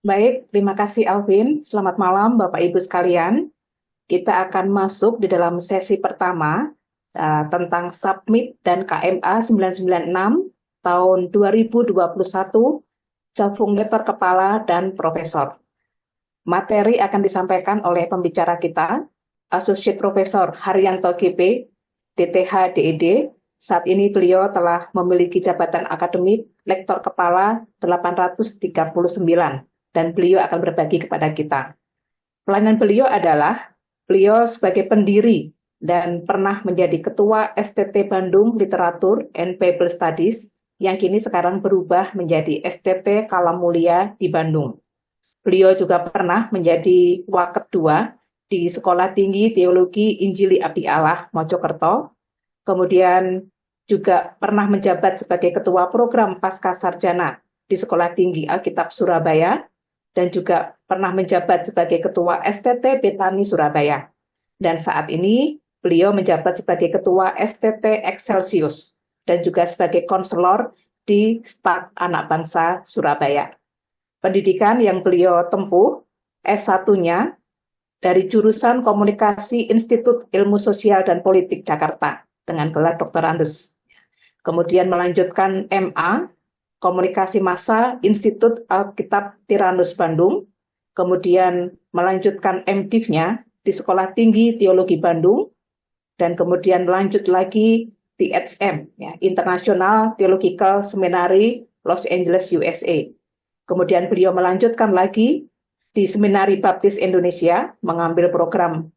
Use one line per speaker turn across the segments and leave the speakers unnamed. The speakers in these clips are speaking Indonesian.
Baik, terima kasih Alvin. Selamat malam Bapak Ibu sekalian. Kita akan masuk di dalam sesi pertama tentang Submit dan KMA 996 tahun 2021, Cafung Lektor Kepala dan Profesor. Materi akan disampaikan oleh pembicara kita, Associate Profesor Haryanto GP, DTH DED. Saat ini beliau telah memiliki jabatan akademik Lektor Kepala 839 dan beliau akan berbagi kepada kita. Pelayanan beliau adalah beliau sebagai pendiri dan pernah menjadi Ketua STT Bandung Literatur and Bible Studies yang kini sekarang berubah menjadi STT Kalam Mulia di Bandung. Beliau juga pernah menjadi Waket 2 di Sekolah Tinggi Teologi Injili Abdi Allah Mojokerto, kemudian juga pernah menjabat sebagai Ketua Program Pasca Sarjana di Sekolah Tinggi Alkitab Surabaya, dan juga pernah menjabat sebagai Ketua STT Betani Surabaya. Dan saat ini beliau menjabat sebagai Ketua STT Excelsius dan juga sebagai konselor di Staf Anak Bangsa Surabaya. Pendidikan yang beliau tempuh, S1-nya dari jurusan Komunikasi Institut Ilmu Sosial dan Politik Jakarta dengan gelar Dr. Andes. Kemudian melanjutkan MA Komunikasi Massa Institut Alkitab Tiranus Bandung, kemudian melanjutkan MDiv-nya di Sekolah Tinggi Teologi Bandung, dan kemudian lanjut lagi THM, ya, International Theological Seminary Los Angeles, USA. Kemudian beliau melanjutkan lagi di Seminari Baptis Indonesia, mengambil program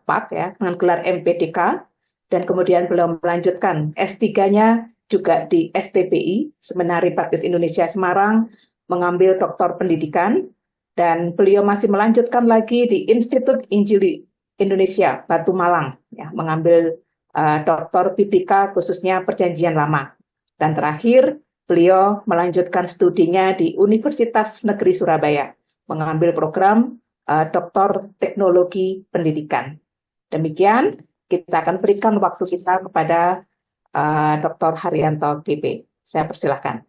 PAK ya, dengan gelar MPDK, dan kemudian beliau melanjutkan S3-nya juga di STPI, Seminari Baptis Indonesia Semarang, mengambil doktor pendidikan, dan beliau masih melanjutkan lagi di Institut Injili Indonesia, Batu Malang, ya, mengambil doktor biblika khususnya Perjanjian Lama. Dan terakhir, beliau melanjutkan studinya di Universitas Negeri Surabaya, mengambil program Doktor Teknologi Pendidikan. Demikian, kita akan berikan waktu kita kepada Dr. Haryanto GP. Saya persilahkan.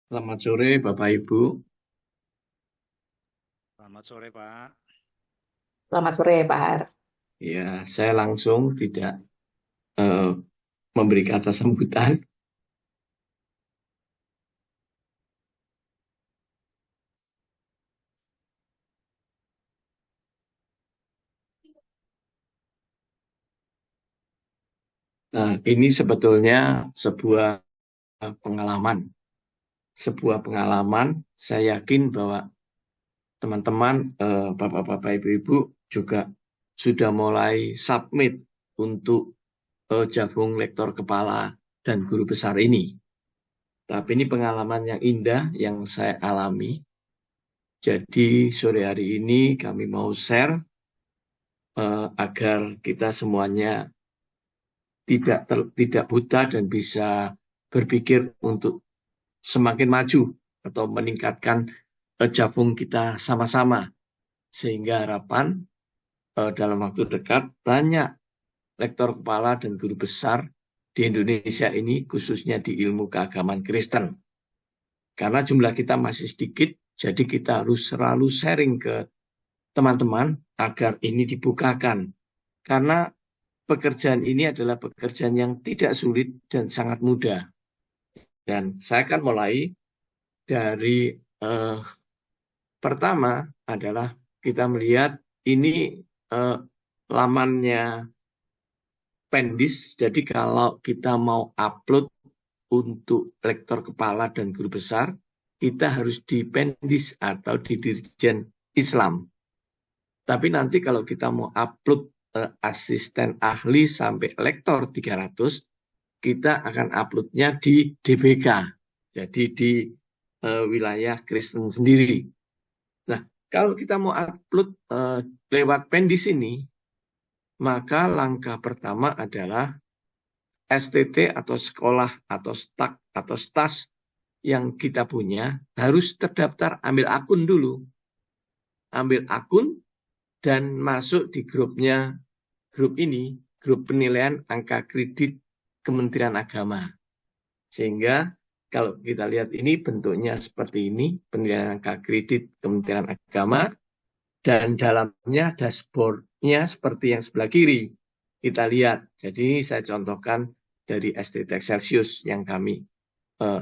Selamat sore Bapak Ibu.
Selamat sore Pak.
Selamat sore Pak Har.
Ya, saya langsung tidak memberi kata sambutan. Nah, ini sebetulnya sebuah pengalaman. Sebuah pengalaman, saya yakin bahwa teman-teman, Bapak-Bapak, Ibu-Ibu juga sudah mulai submit untuk Jabung Lektor Kepala dan Guru Besar ini. Tapi ini pengalaman yang indah yang saya alami. Jadi sore hari ini kami mau share agar kita semuanya tidak buta dan bisa berpikir untuk semakin maju atau meningkatkan Jabung kita sama-sama. Sehingga harapan dalam waktu dekat banyak lektor kepala dan guru besar di Indonesia ini, khususnya di ilmu keagamaan Kristen. Karena jumlah kita masih sedikit, jadi kita harus selalu sharing ke teman-teman agar ini dibukakan. Karena pekerjaan ini adalah pekerjaan yang tidak sulit dan sangat mudah. Dan saya akan mulai dari pertama adalah kita melihat ini lamannya Pendis. Jadi kalau kita mau upload untuk lektor kepala dan guru besar, kita harus di Pendis atau di Dirjen Islam. Tapi nanti kalau kita mau upload asisten ahli sampai lektor 300, kita akan uploadnya di DBK. Jadi di wilayah Kristen sendiri. Nah, kalau kita mau upload lewat Pendis ini, maka langkah pertama adalah STT atau sekolah atau stak atau stas yang kita punya harus terdaftar, ambil akun dulu. Ambil akun dan masuk di grup ini, grup penilaian angka kredit Kementerian Agama. Sehingga Kalau kita lihat ini bentuknya seperti ini, penilaian angka kredit Kementerian Agama, dan dalamnya dashboardnya seperti yang sebelah kiri. Kita lihat, jadi saya contohkan dari STT Excelsius yang kami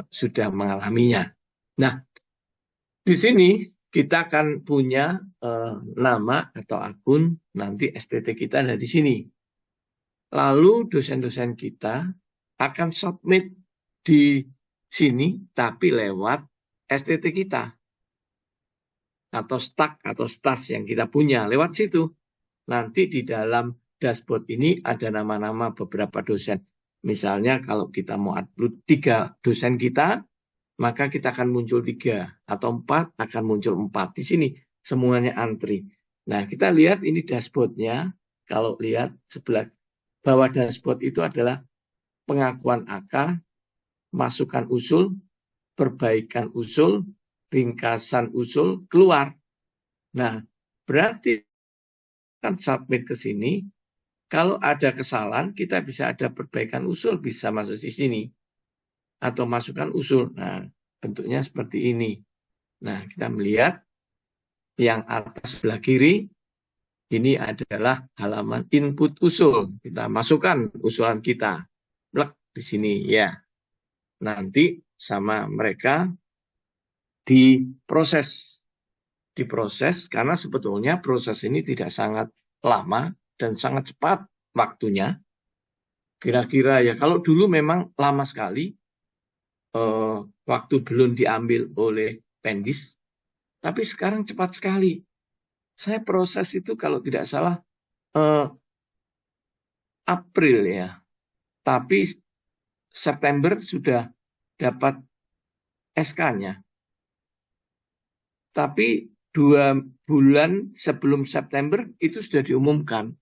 sudah mengalaminya. Nah, di sini kita akan punya nama atau akun, nanti STT kita ada di sini. Lalu dosen-dosen kita akan submit di sini, tapi lewat STT kita. Atau stack atau stas yang kita punya, lewat situ. Nanti di dalam dashboard ini ada nama-nama beberapa dosen. Misalnya kalau kita mau upload 3 dosen kita, maka kita akan muncul 3 atau 4 akan muncul 4. Di sini semuanya antri. Nah, kita lihat ini dashboardnya. Kalau lihat sebelah bawah dashboard itu adalah pengakuan AK, masukan usul, perbaikan usul, ringkasan usul, keluar. Nah, berarti kan submit ke sini. Kalau ada kesalahan, kita bisa ada perbaikan usul, bisa masuk di sini. Atau masukan usul. Nah, bentuknya seperti ini. Nah, kita melihat yang atas sebelah kiri, ini adalah halaman input usul. Kita masukkan usulan kita. Plek di sini, ya. Nanti sama mereka diproses. Diproses karena sebetulnya proses ini tidak sangat lama dan sangat cepat waktunya. Kira-kira ya kalau dulu memang lama sekali waktu belum diambil oleh Pendis, tapi sekarang cepat sekali. Saya proses itu kalau tidak salah April ya, tapi September sudah dapat SK-nya. Tapi 2 bulan sebelum September itu sudah diumumkan.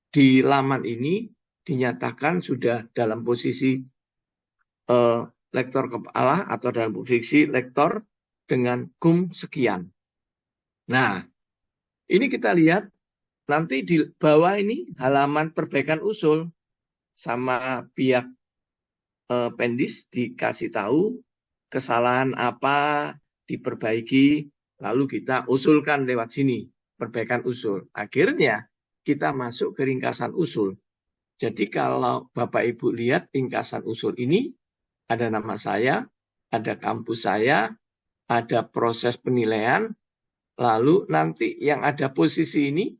Di laman ini dinyatakan sudah dalam posisi lektor kepala atau dalam posisi lektor dengan KUM sekian. Nah, ini kita lihat nanti di bawah ini halaman perbaikan usul sama pihak Pendis dikasih tahu kesalahan apa diperbaiki, lalu kita usulkan lewat sini, perbaikan usul. Akhirnya kita masuk ke ringkasan usul. Jadi kalau Bapak Ibu lihat ringkasan usul ini, ada nama saya, ada kampus saya, ada proses penilaian, lalu nanti yang ada posisi ini,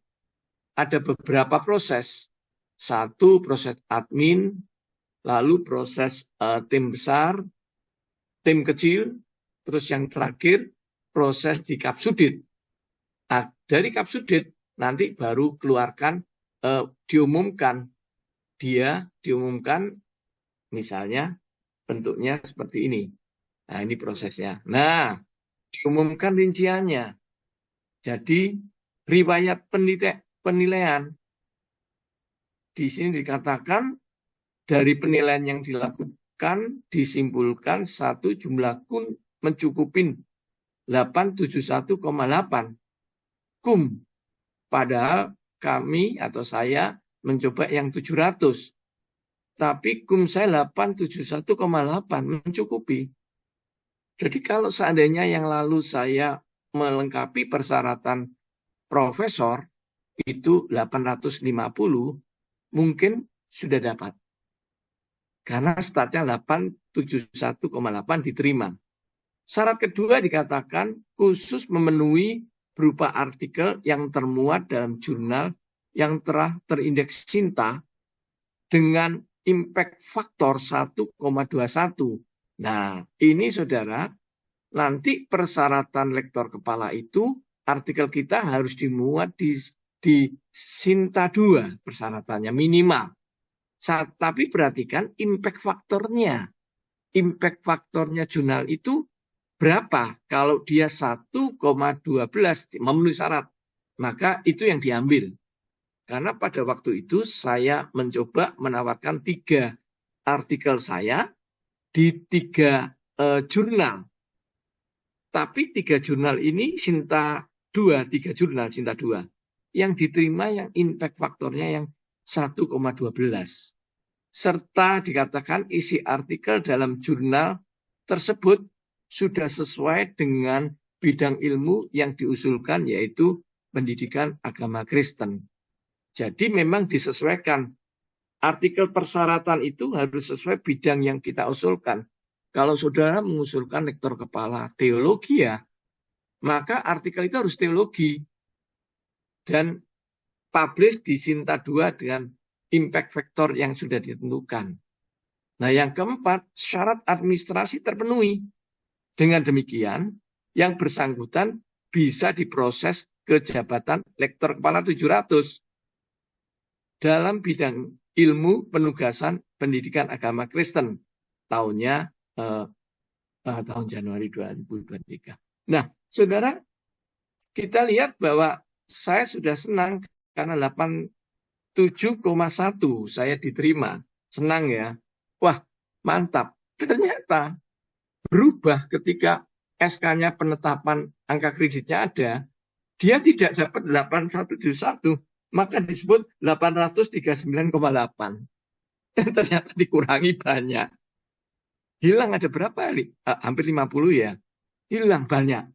ada beberapa proses. 1, proses admin, lalu proses tim besar, tim kecil, terus yang terakhir proses di Kapsudit. Nah, dari Kapsudit nanti baru keluarkan, diumumkan. Dia diumumkan misalnya bentuknya seperti ini. Nah, ini prosesnya. Nah, diumumkan rinciannya. Jadi, riwayat penilaian. Di sini dikatakan dari penilaian yang dilakukan disimpulkan 1 jumlah kun mencukupin 871,8 kum. Padahal kami atau saya mencoba yang 700. Tapi kum saya 871,8 mencukupi. Jadi kalau seandainya yang lalu saya melengkapi persyaratan profesor itu 850, mungkin sudah dapat. Karena statnya 871,8 diterima. Syarat kedua dikatakan khusus memenuhi berupa artikel yang termuat dalam jurnal yang telah terindeks Sinta dengan impact faktor 1,21. Nah, ini saudara, nanti persyaratan lektor kepala itu artikel kita harus dimuat di Sinta 2 persyaratannya minimal. Tapi perhatikan impact faktornya. Impact faktornya jurnal itu berapa? Kalau dia 1,12 memenuhi syarat, maka itu yang diambil. Karena pada waktu itu saya mencoba menawarkan 3 artikel saya di 3 jurnal. Tapi 3 jurnal ini Sinta 2, 3 jurnal Sinta 2. Yang diterima yang impact faktornya yang 1,12. Serta dikatakan isi artikel dalam jurnal tersebut sudah sesuai dengan bidang ilmu yang diusulkan, yaitu pendidikan agama Kristen. Jadi memang disesuaikan. Artikel persyaratan itu harus sesuai bidang yang kita usulkan. Kalau saudara mengusulkan lektor kepala teologi ya, maka artikel itu harus teologi. Dan publish di Sinta 2 dengan impact factor yang sudah ditentukan. Nah, yang keempat, syarat administrasi terpenuhi. Dengan demikian, yang bersangkutan bisa diproses ke jabatan lektor kepala 700 dalam bidang ilmu penugasan pendidikan agama Kristen tahunnya tahun Januari 2023. Nah, saudara, kita lihat bahwa saya sudah senang karena 87,1 saya diterima. Senang ya. Wah, mantap. Ternyata berubah ketika SK-nya penetapan angka kreditnya ada, dia tidak dapat 8171, maka disebut 839,8. Ternyata dikurangi banyak. Hilang ada berapa? Hampir 50 ya. Hilang banyak.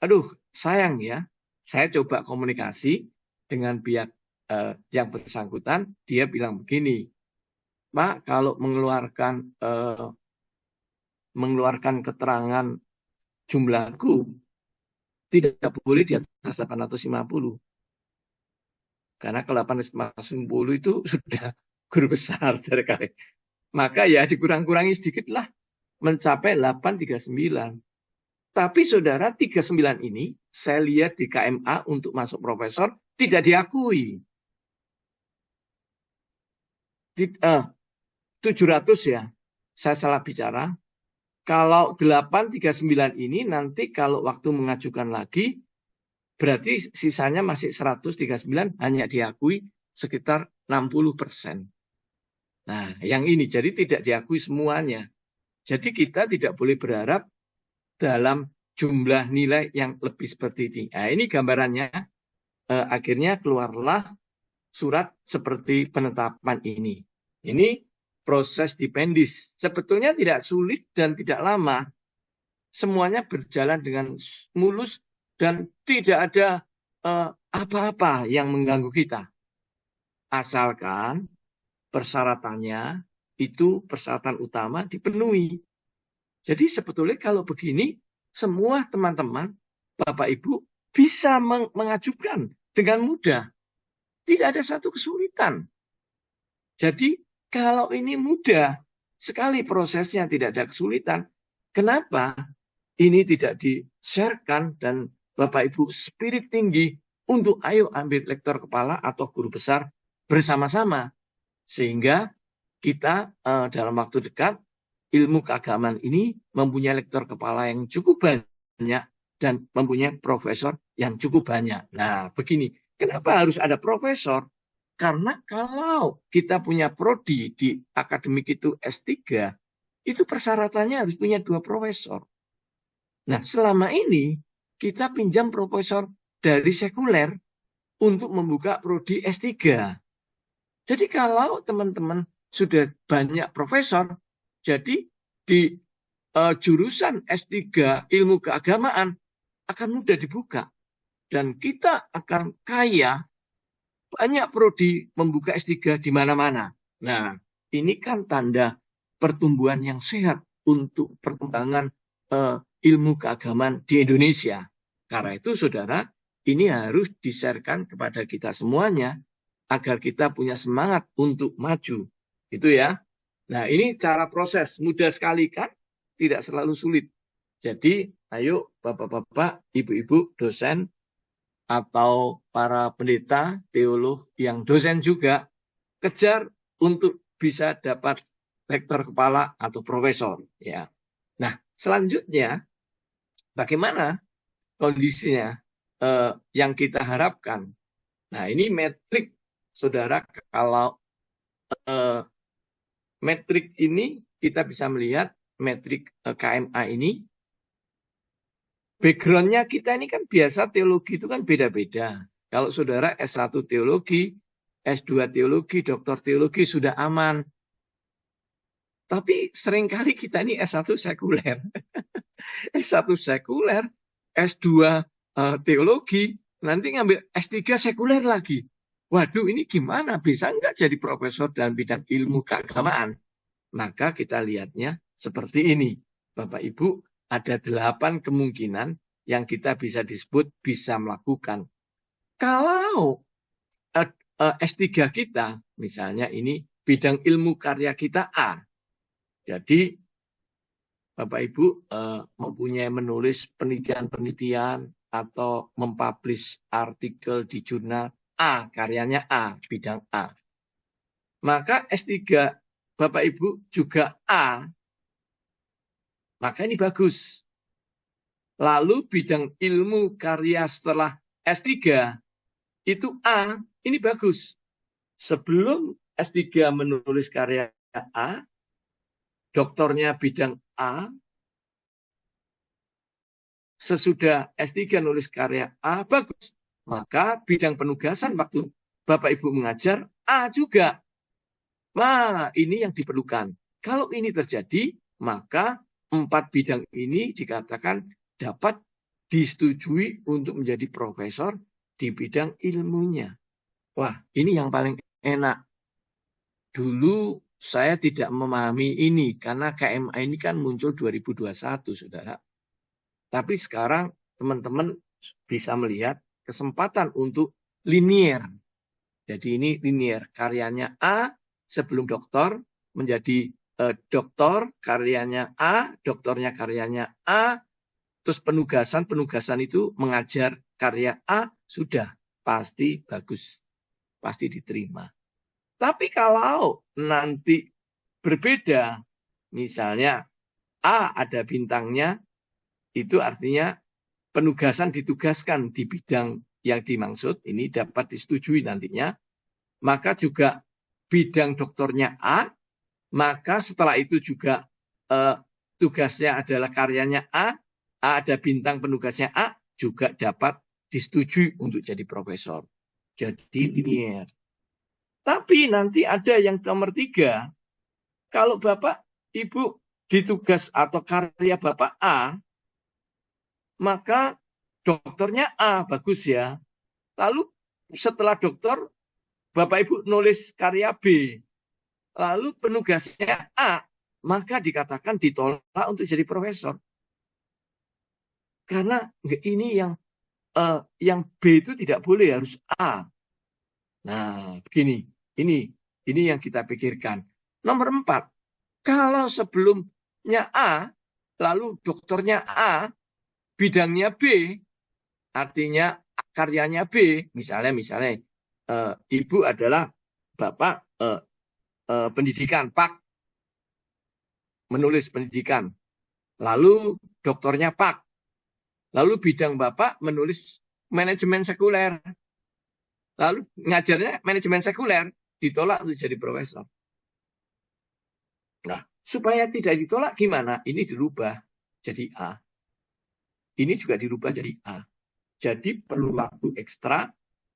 Aduh, sayang ya. Saya coba komunikasi dengan pihak yang bersangkutan, dia bilang begini, Pak, kalau mengeluarkan keterangan jumlahku tidak boleh di atas 850. Karena ke 850 itu sudah guru besar dari kali. Maka ya dikurang-kurangi sedikit lah, mencapai 839. Tapi saudara, 39 ini saya lihat di KMA untuk masuk profesor tidak diakui. 700 ya, saya salah bicara. Kalau 839 ini nanti kalau waktu mengajukan lagi, berarti sisanya masih 139, hanya diakui sekitar 60%. Nah, yang ini jadi tidak diakui semuanya. Jadi kita tidak boleh berharap dalam jumlah nilai yang lebih seperti ini. Nah, ini gambarannya. Akhirnya keluarlah surat seperti penetapan ini. Ini proses dipendis. Sebetulnya tidak sulit dan tidak lama. Semuanya berjalan dengan mulus dan tidak ada apa-apa yang mengganggu kita. Asalkan persyaratannya itu persyaratan utama dipenuhi. Jadi sebetulnya kalau begini, semua teman-teman, Bapak Ibu, bisa mengajukan dengan mudah. Tidak ada satu kesulitan. Jadi kalau ini mudah sekali prosesnya, tidak ada kesulitan. Kenapa ini tidak di-sharekan dan Bapak Ibu spirit tinggi untuk ayo ambil lektor kepala atau guru besar bersama-sama. Sehingga kita dalam waktu dekat ilmu keagamaan ini mempunyai lektor kepala yang cukup banyak dan mempunyai profesor yang cukup banyak. Nah, begini, kenapa harus ada profesor? Karena kalau kita punya prodi di akademik itu S3, itu persyaratannya harus punya 2 profesor. Nah, selama ini kita pinjam profesor dari sekuler untuk membuka prodi S3. Jadi kalau teman-teman sudah banyak profesor, jadi di jurusan S3 ilmu keagamaan akan mudah dibuka. Dan kita akan kaya, banyak prodi membuka S3 di mana-mana. Nah, ini kan tanda pertumbuhan yang sehat untuk perkembangan ilmu keagamaan di Indonesia. Karena itu, saudara, ini harus di-sharekan kepada kita semuanya agar kita punya semangat untuk maju. Itu ya. Nah, ini cara proses. Mudah sekali kan? Tidak selalu sulit. Jadi, ayo Bapak-bapak, Ibu-ibu, dosen, atau para pendeta, teolog yang dosen juga, kejar untuk bisa dapat lektor kepala atau profesor. Ya. Nah, selanjutnya, bagaimana kondisinya yang kita harapkan? Nah, ini metrik, saudara, kalau metrik ini kita bisa melihat metrik KMA ini. Background-nya kita ini kan biasa teologi itu kan beda-beda. Kalau saudara S1 teologi, S2 teologi, doktor teologi sudah aman. Tapi seringkali kita ini S1 sekuler. S1 sekuler, S2 teologi, nanti ngambil S3 sekuler lagi. Waduh, ini gimana? Bisa nggak jadi profesor dalam bidang ilmu keagamaan? Maka kita lihatnya seperti ini. Bapak Ibu, ada 8 kemungkinan yang kita bisa disebut bisa melakukan. Kalau S3 kita, misalnya ini bidang ilmu karya kita A. Jadi Bapak Ibu mempunyai menulis penelitian-penelitian atau mempublish artikel di jurnal A, karyanya A, bidang A. Maka S3 Bapak Ibu juga A, maka ini bagus. Lalu bidang ilmu karya setelah S3 itu A, ini bagus. Sebelum S3 menulis karya A, doktornya bidang A, sesudah S3 nulis karya A, bagus. Maka bidang penugasan waktu Bapak Ibu mengajar A juga. Nah, ini yang diperlukan. Kalau ini terjadi, maka 4 bidang ini dikatakan dapat disetujui untuk menjadi profesor di bidang ilmunya. Wah, ini yang paling enak. Dulu saya tidak memahami ini karena KMA ini kan muncul 2021, Saudara. Tapi sekarang teman-teman bisa melihat kesempatan untuk linier. Jadi ini linier. Karyanya A sebelum doktor menjadi doktor, karyanya A, doktornya karyanya A, terus penugasan itu mengajar karya A, sudah pasti bagus, pasti diterima. Tapi kalau nanti berbeda, misalnya A ada bintangnya, itu artinya penugasan ditugaskan di bidang yang dimaksud, ini dapat disetujui nantinya, maka juga bidang doktornya A, maka setelah itu juga tugasnya adalah karyanya A ada bintang penugasnya A, juga dapat disetujui untuk jadi profesor. Jadi linier. Tapi nanti ada yang nomor 3, kalau Bapak, Ibu ditugas atau karya Bapak A, maka doktornya A, bagus ya. Lalu setelah doktor, Bapak Ibu nulis karya B, lalu penugasnya A, maka dikatakan ditolak untuk jadi profesor. Karena ini yang B itu tidak boleh, harus A. Nah, begini, ini yang kita pikirkan. Nomor 4, kalau sebelumnya A, lalu doktornya A, bidangnya B, artinya karyanya B, misalnya Ibu adalah Bapak pendidikan, Pak, menulis pendidikan. Lalu doktornya Pak. Lalu bidang Bapak menulis manajemen sekuler. Lalu ngajarnya manajemen sekuler, ditolak untuk jadi profesor. Nah, supaya tidak ditolak gimana? Ini dirubah jadi A. Ini juga dirubah jadi A. Jadi perlu waktu ekstra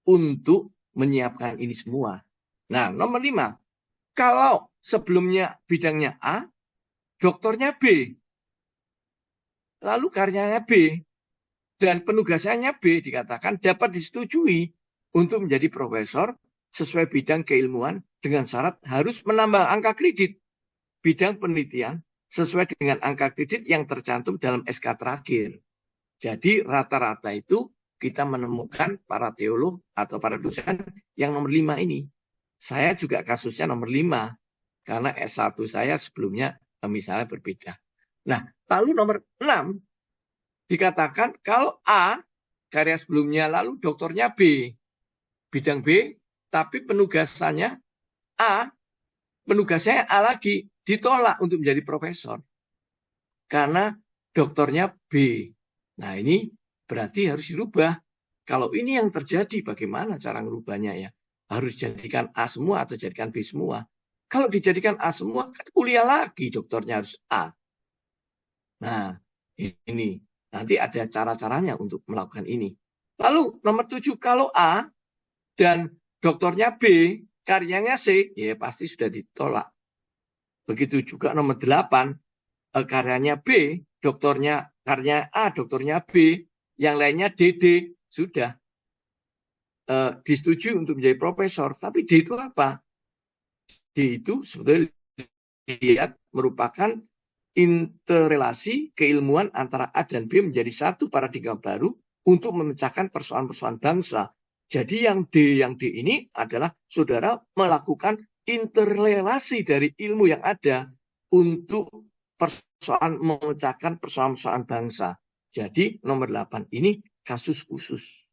untuk menyiapkan ini semua. Nah, nomor 5. Kalau sebelumnya bidangnya A, doktornya B. Lalu karyanya B. Dan penugasannya B dikatakan dapat disetujui untuk menjadi profesor sesuai bidang keilmuan dengan syarat harus menambah angka kredit bidang penelitian sesuai dengan angka kredit yang tercantum dalam SK terakhir. Jadi rata-rata itu kita menemukan para teolog atau para dosen yang nomor 5 ini. Saya juga kasusnya nomor 5 karena S1 saya sebelumnya misalnya berbeda. Nah, lalu nomor 6 dikatakan kalau A karya sebelumnya lalu doktornya B, bidang B, tapi penugasannya A, penugasnya A lagi, ditolak untuk menjadi profesor. Karena doktornya B. Nah ini berarti harus dirubah. Kalau ini yang terjadi, bagaimana cara merubahnya ya? Harus jadikan A semua atau jadikan B semua? Kalau dijadikan A semua, kan kuliah lagi doktornya harus A. Nah ini, nanti ada cara-caranya untuk melakukan ini. Lalu nomor 7, kalau A dan doktornya B, karyanya C, ya pasti sudah ditolak. Begitu juga nomor 8, karyanya B, karyanya A, doktornya B, yang lainnya DD, sudah disetujui untuk menjadi profesor. Tapi D itu apa? D itu sebetulnya lihat merupakan interrelasi keilmuan antara A dan B menjadi satu paradigma baru untuk memecahkan persoalan-persoalan bangsa. Jadi yang D ini adalah saudara melakukan interrelasi dari ilmu yang ada untuk memecahkan persoalan-persoalan bangsa. Jadi nomor 8 ini kasus khusus.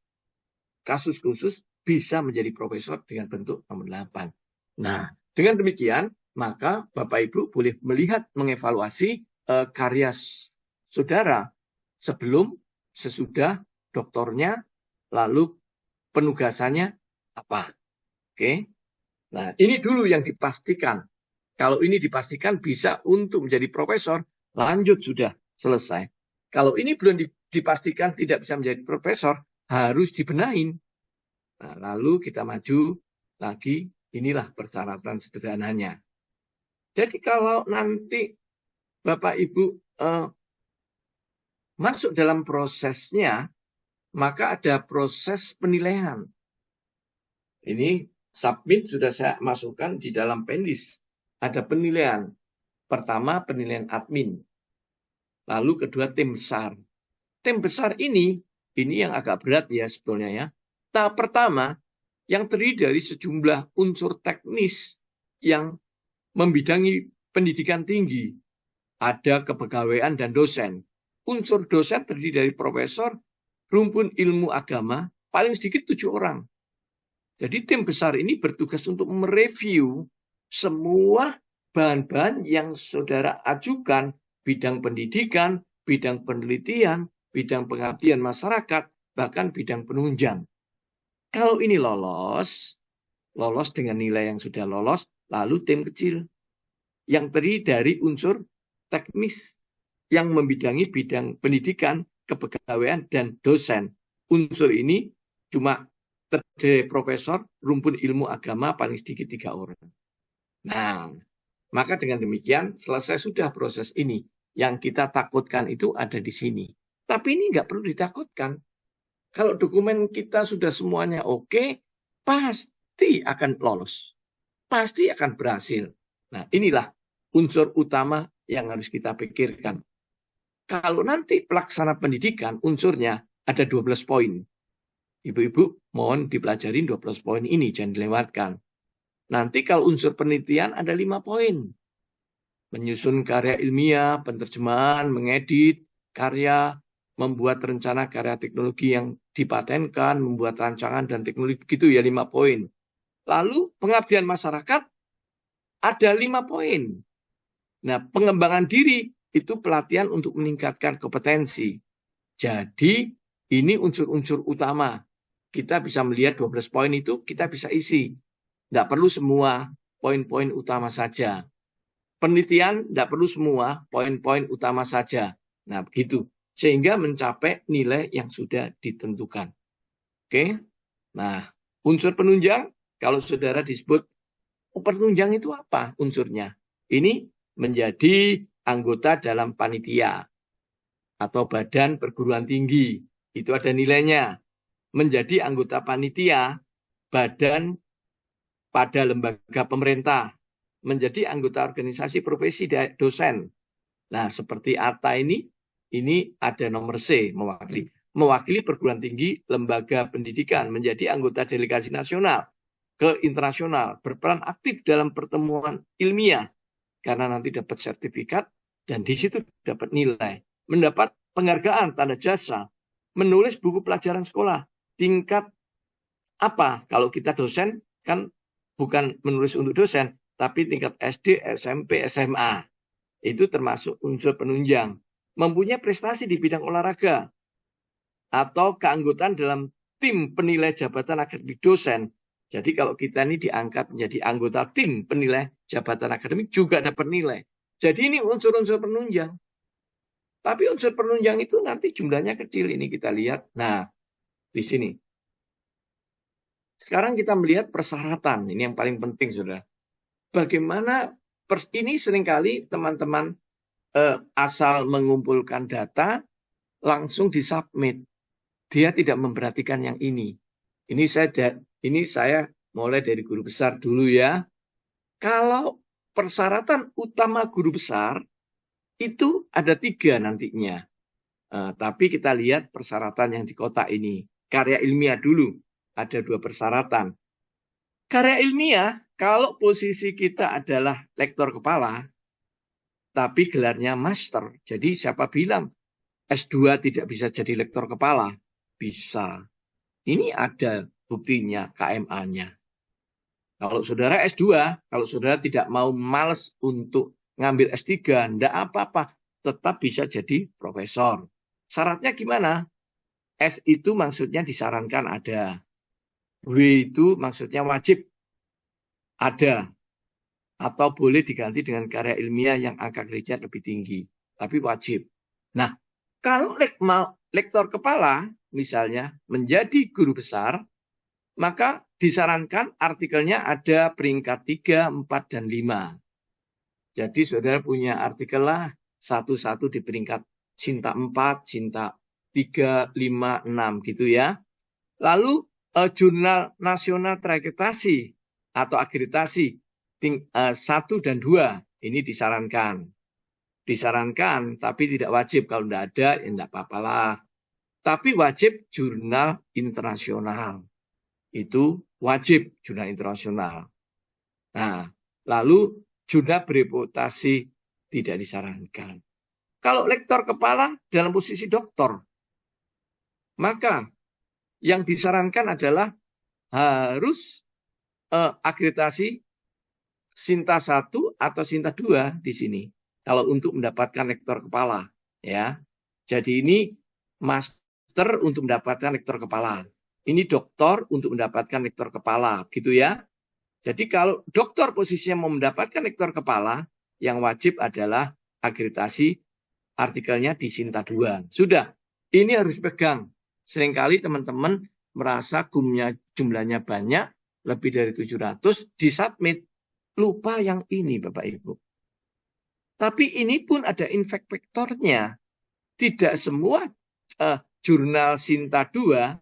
Kasus khusus bisa menjadi profesor dengan bentuk nomor 8. Nah, dengan demikian, maka Bapak Ibu boleh melihat, mengevaluasi karya saudara sebelum, sesudah, doktornya, lalu penugasannya apa. Oke. Nah, ini dulu yang dipastikan. Kalau ini dipastikan bisa untuk menjadi profesor, lanjut sudah selesai. Kalau ini belum dipastikan tidak bisa menjadi profesor, harus dibenahin. Nah, lalu kita maju lagi, inilah persyaratan sederhananya. Jadi kalau nanti Bapak Ibu masuk dalam prosesnya, maka ada proses penilaian. Ini submit sudah saya masukkan di dalam pendis. Ada penilaian. Pertama penilaian admin. Lalu kedua tim besar. Tim besar ini yang agak berat ya sebetulnya ya. Tahap pertama yang terdiri dari sejumlah unsur teknis yang membidangi pendidikan tinggi. Ada kepegawaian dan dosen. Unsur dosen terdiri dari profesor, rumpun ilmu agama, paling sedikit 7 orang. Jadi tim besar ini bertugas untuk mereview semua bahan-bahan yang saudara ajukan, bidang pendidikan, bidang penelitian, bidang pengabdian masyarakat, bahkan bidang penunjang. Kalau ini lolos dengan nilai yang sudah lolos, lalu tim kecil yang terdiri dari unsur teknis yang membidangi bidang pendidikan, kepegawaian, dan dosen. Unsur ini cuma terdiri profesor, rumpun ilmu agama paling sedikit 3 orang. Nah, maka dengan demikian selesai sudah proses ini. Yang kita takutkan itu ada di sini. Tapi ini nggak perlu ditakutkan. Kalau dokumen kita sudah semuanya oke, pasti akan lolos. Pasti akan berhasil. Nah, inilah unsur utama yang harus kita pikirkan. Kalau nanti pelaksana pendidikan unsurnya ada 12 poin. Ibu-ibu mohon dipelajari 12 poin ini, jangan dilewatkan. Nanti kalau unsur penelitian ada 5 poin. Menyusun karya ilmiah, penerjemahan, mengedit karya, membuat rencana karya teknologi yang dipatenkan, membuat rancangan dan teknologi, begitu ya 5 poin. Lalu pengabdian masyarakat ada 5 poin. Nah, pengembangan diri itu pelatihan untuk meningkatkan kompetensi. Jadi, ini unsur-unsur utama. Kita bisa melihat 12 poin itu kita bisa isi. Tidak perlu semua poin-poin utama saja. Penelitian tidak perlu semua poin-poin utama saja. Nah, begitu. Sehingga mencapai nilai yang sudah ditentukan. Oke. Nah, unsur penunjang, kalau saudara disebut, penunjang itu apa unsurnya? Ini menjadi anggota dalam panitia atau badan perguruan tinggi. Itu ada nilainya. Menjadi anggota panitia, badan pada lembaga pemerintah. Menjadi anggota organisasi profesi dosen. Nah, seperti ARTA ini ada nomor C, mewakili perguruan tinggi lembaga pendidikan, menjadi anggota delegasi nasional ke internasional, berperan aktif dalam pertemuan ilmiah, karena nanti dapat sertifikat, dan di situ dapat nilai. Mendapat penghargaan tanda jasa, menulis buku pelajaran sekolah, tingkat apa? Kalau kita dosen, kan bukan menulis untuk dosen, tapi tingkat SD, SMP, SMA. Itu termasuk unsur penunjang. Mempunyai prestasi di bidang olahraga, atau keanggotaan dalam tim penilai jabatan akademik dosen. Jadi kalau kita ini diangkat menjadi anggota tim penilai jabatan akademik juga dapat nilai. Jadi ini unsur-unsur penunjang. Tapi unsur penunjang itu nanti jumlahnya kecil, ini kita lihat. Nah, di sini. Sekarang kita melihat persyaratan, ini yang paling penting, saudara. Bagaimana Ini seringkali teman-teman asal mengumpulkan data, langsung disubmit. Dia tidak memperhatikan yang ini. Ini saya mulai dari guru besar dulu ya. Kalau persyaratan utama guru besar, itu ada 3 nantinya. Tapi kita lihat persyaratan yang di kotak ini. Karya ilmiah dulu, ada 2 persyaratan. Karya ilmiah, kalau posisi kita adalah lektor kepala, tapi gelarnya master. Jadi siapa bilang S2 tidak bisa jadi lektor kepala? Bisa. Ini ada buktinya, KMA-nya. Kalau saudara S2, kalau saudara tidak mau males untuk ngambil S3, enggak apa-apa. Tetap bisa jadi profesor. Syaratnya gimana? S itu maksudnya disarankan ada. W itu maksudnya wajib ada. Atau boleh diganti dengan karya ilmiah yang angka kreditnya lebih tinggi. Tapi wajib. Nah, kalau lektor kepala misalnya menjadi guru besar, maka disarankan artikelnya ada peringkat 3, 4, dan 5. Jadi saudara punya artikel lah satu-satu di peringkat Sinta 4, Sinta 3, 5, 6 gitu ya. Lalu jurnal nasional terakreditasi atau akreditasi 1 dan 2 ini disarankan. Disarankan tapi tidak wajib, kalau tidak ada ya tidak apa-apalah. Tapi wajib jurnal internasional. Itu wajib jurnal internasional. Nah, lalu jurnal bereputasi tidak disarankan. Kalau lektor kepala dalam posisi doktor, maka yang disarankan adalah harus akreditasi Sinta 1 atau Sinta 2 di sini. Kalau untuk mendapatkan lektor kepala, ya. Jadi ini master untuk mendapatkan lektor kepala. Ini doktor untuk mendapatkan lektor kepala, gitu ya. Jadi kalau doktor posisinya mau mendapatkan lektor kepala, yang wajib adalah akreditasi artikelnya di Sinta 2. Sudah, ini harus pegang. Seringkali teman-teman merasa gumnya jumlahnya banyak, lebih dari 700, disubmit. Lupa yang ini Bapak Ibu. Tapi ini pun ada impact factor-nya. Tidak semua jurnal Sinta 2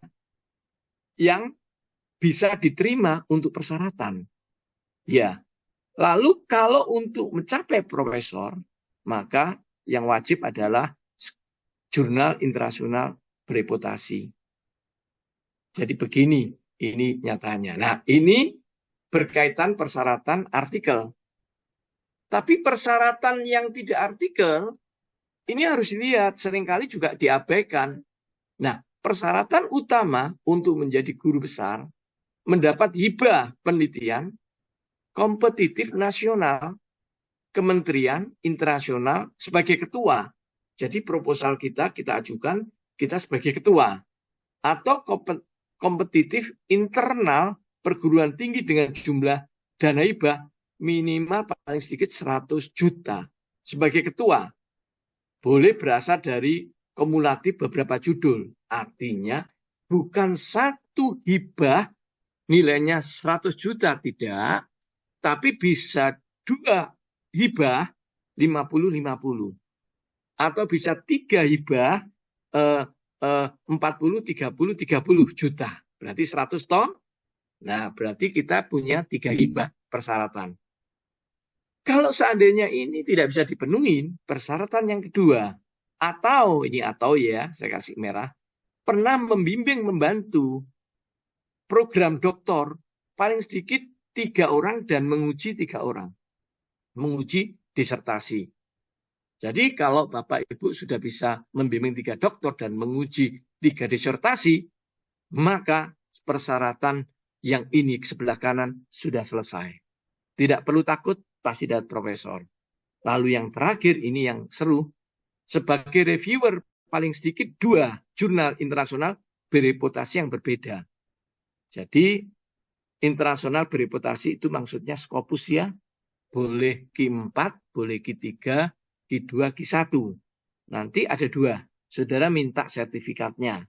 yang bisa diterima untuk persyaratan. Ya, lalu kalau untuk mencapai profesor, maka yang wajib adalah jurnal internasional bereputasi. Jadi begini, ini nyatanya. Nah, ini berkaitan persyaratan artikel. Tapi persyaratan yang tidak artikel, ini harus dilihat, seringkali juga diabaikan. Nah, persyaratan utama untuk menjadi guru besar, mendapat hibah penelitian, kompetitif nasional, kementerian internasional sebagai ketua. Jadi proposal kita ajukan, kita sebagai ketua. Atau kompetitif internal perguruan tinggi dengan jumlah dana hibah minimal paling sedikit 100 juta. Sebagai ketua, boleh berasal dari kumulatif beberapa judul. Artinya bukan satu hibah nilainya 100 juta, tidak. Tapi bisa 2 hibah 50-50. Atau bisa 3 hibah 40-30 juta. Berarti 100 toh. Nah, berarti kita punya 3 hibah persyaratan. Kalau seandainya ini tidak bisa dipenuhi, persyaratan yang kedua, atau ya, saya kasih merah, pernah membimbing membantu program doktor paling sedikit 3 orang dan menguji 3 orang. Menguji disertasi. Jadi kalau Bapak Ibu sudah bisa membimbing 3 doktor dan menguji 3 disertasi, maka persyaratan yang ini sebelah kanan sudah selesai. Tidak perlu takut, pasti dapat profesor. Lalu yang terakhir, ini yang seru, sebagai reviewer paling sedikit 2 jurnal internasional bereputasi yang berbeda. Jadi internasional bereputasi itu maksudnya Scopus ya, boleh Q4, boleh Q3, Q2, Q1. Nanti ada 2, saudara minta sertifikatnya.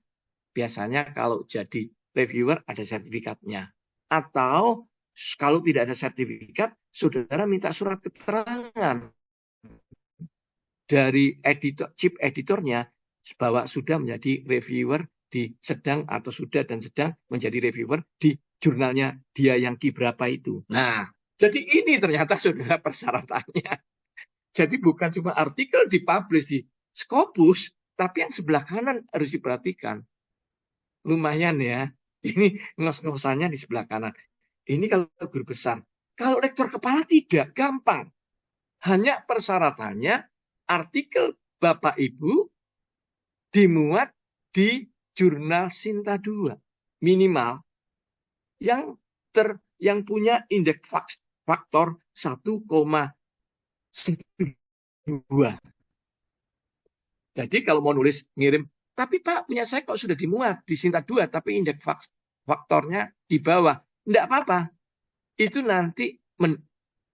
Biasanya kalau jadi reviewer ada sertifikatnya. Atau kalau tidak ada sertifikat, saudara minta surat keterangan dari chief editornya bahwa sudah menjadi reviewer di sedang atau sudah dan sedang menjadi reviewer di jurnalnya dia yang berapa itu. Nah, jadi ini ternyata saudara persyaratannya. Jadi bukan cuma artikel dipublish di Scopus, tapi yang sebelah kanan harus diperhatikan. Lumayan ya, ini ngos-ngosannya di sebelah kanan. Ini kalau guru besar. Kalau rektor kepala tidak, gampang. Hanya persyaratannya artikel Bapak Ibu dimuat di jurnal Sinta 2. Minimal yang punya indeks faktor 1,12. Jadi kalau mau nulis ngirim, tapi Pak punya saya kok sudah dimuat di Sinta 2 tapi indeks faktornya di bawah. Enggak apa-apa. Itu nanti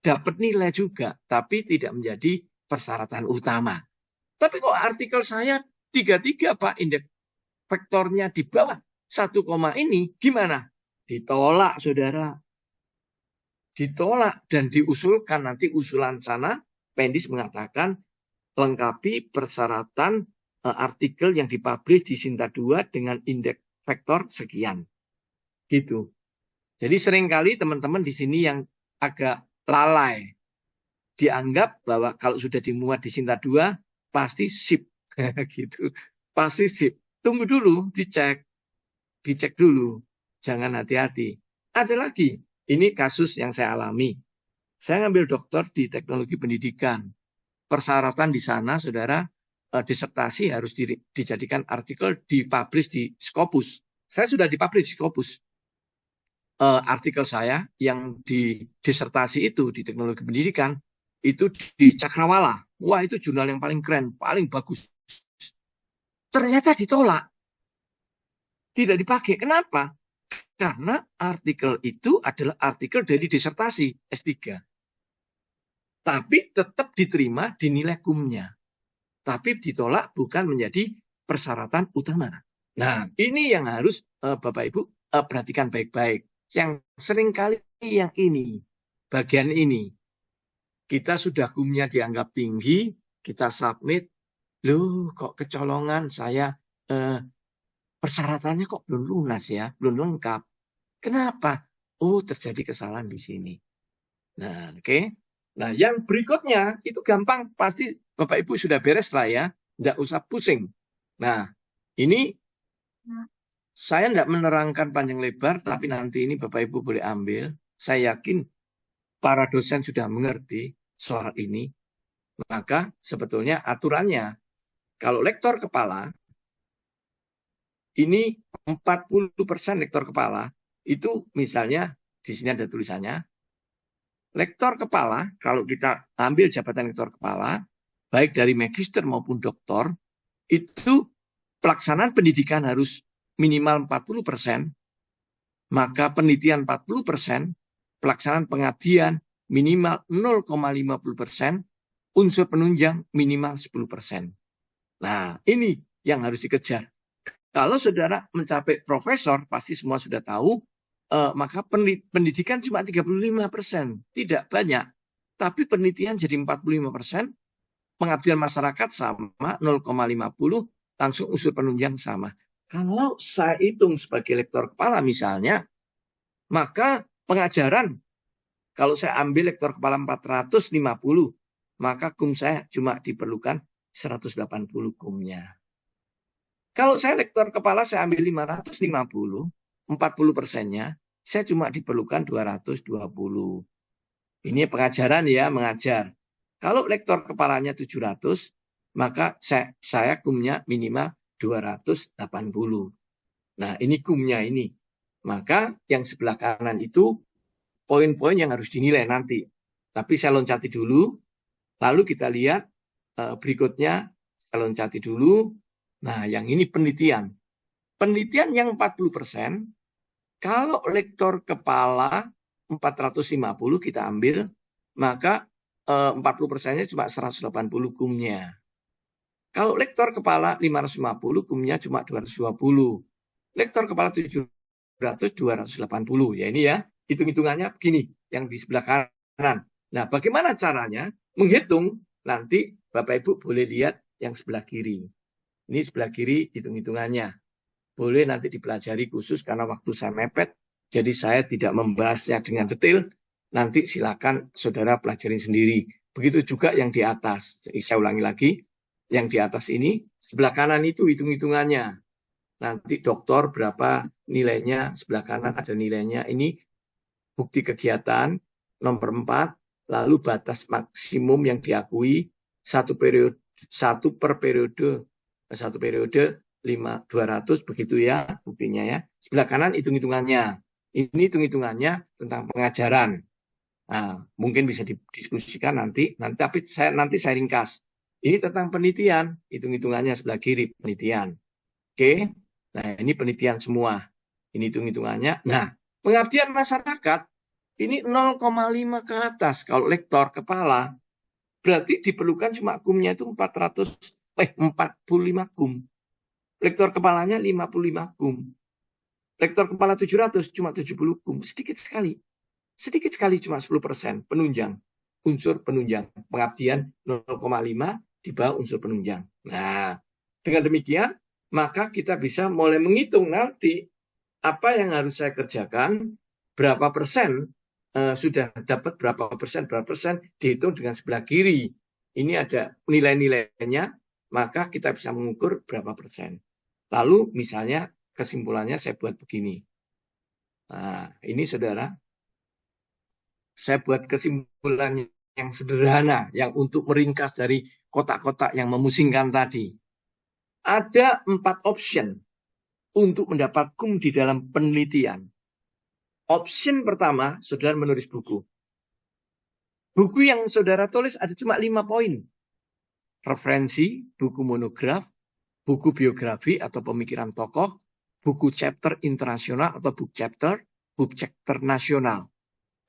dapat nilai juga, tapi tidak menjadi persyaratan utama. Tapi kok artikel saya 33 Pak, indeks faktornya di bawah 1, ini gimana? Ditolak, saudara. Ditolak dan diusulkan nanti usulan sana, Pendis mengatakan lengkapi persyaratan artikel yang dipublish di Sinta 2 dengan indeks faktor sekian. Gitu. Jadi seringkali teman-teman di sini yang agak lalai dianggap bahwa kalau sudah dimuat di Sinta 2 pasti sip gitu. Pasti sip. Tunggu dulu, dicek dulu. Jangan hati-hati. Ada lagi, ini kasus yang saya alami. Saya ngambil doktor di teknologi pendidikan. Persyaratan di sana, saudara, disertasi harus dijadikan artikel dipublish di Scopus. Saya sudah dipublish di Scopus. Artikel saya yang di disertasi itu di teknologi pendidikan itu di Cakrawala. Wah, itu jurnal yang paling keren, paling bagus. Ternyata ditolak. Tidak dipakai. Kenapa? Karena artikel itu adalah artikel dari disertasi S3. Tapi tetap diterima di nilai kumnya. Tapi ditolak bukan menjadi persyaratan utama. Nah, ini yang harus Bapak Ibu perhatikan baik-baik. Yang seringkali yang ini, bagian ini, kita sudah kumnya dianggap tinggi, kita submit, loh kok kecolongan saya persyaratannya kok belum lunas ya, belum lengkap. Kenapa? Oh, terjadi kesalahan di sini. Nah, oke. Nah, yang berikutnya itu gampang, pasti Bapak Ibu sudah beres lah ya, nggak usah pusing. Nah, ini saya tidak menerangkan panjang lebar, tapi nanti ini Bapak Ibu boleh ambil. Saya yakin para dosen sudah mengerti soal ini. Maka sebetulnya aturannya, kalau lektor kepala, ini 40% lektor kepala, itu misalnya di sini ada tulisannya, lektor kepala, kalau kita ambil jabatan lektor kepala, baik dari magister maupun doktor, itu pelaksanaan pendidikan harus minimal 40%, maka penelitian 40%, pelaksanaan pengabdian minimal 0,50%, unsur penunjang minimal 10%. Nah, ini yang harus dikejar. Kalau saudara mencapai profesor, pasti semua sudah tahu, maka pendidikan cuma 35%, tidak banyak. Tapi penelitian jadi 45%, pengabdian masyarakat sama 0,50, langsung unsur penunjang sama. Kalau saya hitung sebagai lektor kepala misalnya, maka pengajaran, kalau saya ambil lektor kepala 450, maka kum saya cuma diperlukan 180 kumnya. Kalau saya lektor kepala saya ambil 550, 40%-nya, saya cuma diperlukan 220. Ini pengajaran ya, mengajar. Kalau lektor kepalanya 700, maka saya kumnya minimal 280. Nah, ini kumnya ini. Maka yang sebelah kanan itu poin-poin yang harus dinilai nanti. Tapi saya loncati dulu, lalu kita lihat berikutnya, saya loncati dulu. Nah, yang ini penelitian. Penelitian yang 40%, kalau lektor kepala 450 kita ambil, maka 40%-nya cuma 180 kumnya. Kalau lektor kepala 550, kumnya cuma 220. Lektor kepala 700, 280. Ya ini ya, hitung-hitungannya begini, yang di sebelah kanan. kanan. Nah, bagaimana caranya menghitung? Nanti Bapak Ibu boleh lihat yang sebelah kiri. Ini sebelah kiri hitung-hitungannya. Boleh nanti dipelajari khusus karena waktu saya mepet. Jadi saya tidak membahasnya dengan detail. Nanti silakan saudara pelajari sendiri. Begitu juga yang di atas. Jadi saya ulangi lagi. Yang di atas ini, sebelah kanan itu hitung-hitungannya. Nanti doktor berapa nilainya, sebelah kanan ada nilainya. Ini bukti kegiatan nomor 4, lalu batas maksimum yang diakui satu per periode 200 begitu ya buktinya ya. Sebelah kanan hitung-hitungannya. Ini hitung-hitungannya tentang pengajaran. Nah, mungkin bisa didiskusikan tapi saya ringkas. Ini tentang penelitian, hitung-hitungannya sebelah kiri penelitian. Oke. Nah, ini penelitian semua. Ini hitung-hitungannya. Nah, pengabdian masyarakat ini 0,5 ke atas. Kalau lektor kepala, berarti diperlukan cuma kumnya itu 45 kum. Lektor kepalanya 55 kum. Lektor kepala 700 cuma 70 kum. Sedikit sekali. Sedikit sekali cuma 10% penunjang. Unsur penunjang. Pengabdian 0,5 di bawah unsur penunjang. Nah, dengan demikian, maka kita bisa mulai menghitung nanti apa yang harus saya kerjakan, berapa persen sudah dapat berapa persen dihitung dengan sebelah kiri. Ini ada nilai-nilainya, maka kita bisa mengukur berapa persen. Lalu misalnya kesimpulannya saya buat begini. Nah, ini saudara, saya buat kesimpulan yang sederhana, yang untuk meringkas dari kotak-kotak yang memusingkan tadi. Ada 4 option untuk mendapat kum di dalam penelitian. Option pertama, saudara menulis buku. Buku yang saudara tulis ada cuma 5 poin. Referensi, buku monograf, buku biografi atau pemikiran tokoh, buku chapter internasional atau book chapter nasional.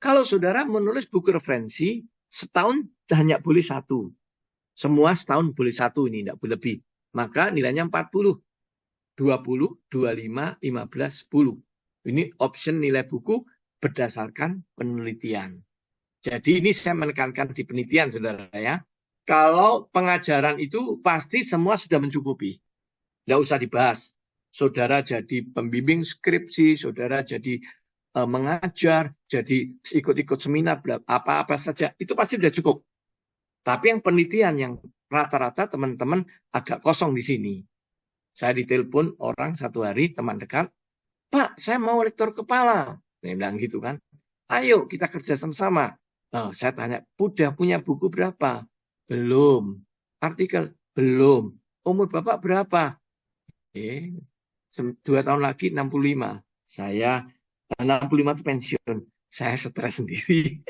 Kalau saudara menulis buku referensi, setahun hanya boleh 1. Semua setahun boleh 1, ini tidak boleh lebih. Maka nilainya 40. 20, 25, 15, 10. Ini option nilai buku berdasarkan penelitian. Jadi ini saya menekankan di penelitian, saudara ya. Kalau pengajaran itu pasti semua sudah mencukupi. Tidak usah dibahas. Saudara jadi pembimbing skripsi, saudara jadi mengajar, jadi ikut-ikut seminar, apa-apa saja. Itu pasti sudah cukup. Tapi yang penelitian yang rata-rata teman-teman agak kosong di sini. Saya ditelepon orang satu hari, teman dekat, Pak, saya mau lektor kepala. Dia bilang gitu kan. Ayo kita kerja sama-sama. Oh, saya tanya, udah punya buku berapa? Belum. Artikel? Belum. Umur Bapak berapa? 2 tahun lagi 65. Saya 65 itu pensiun. Saya stres sendiri.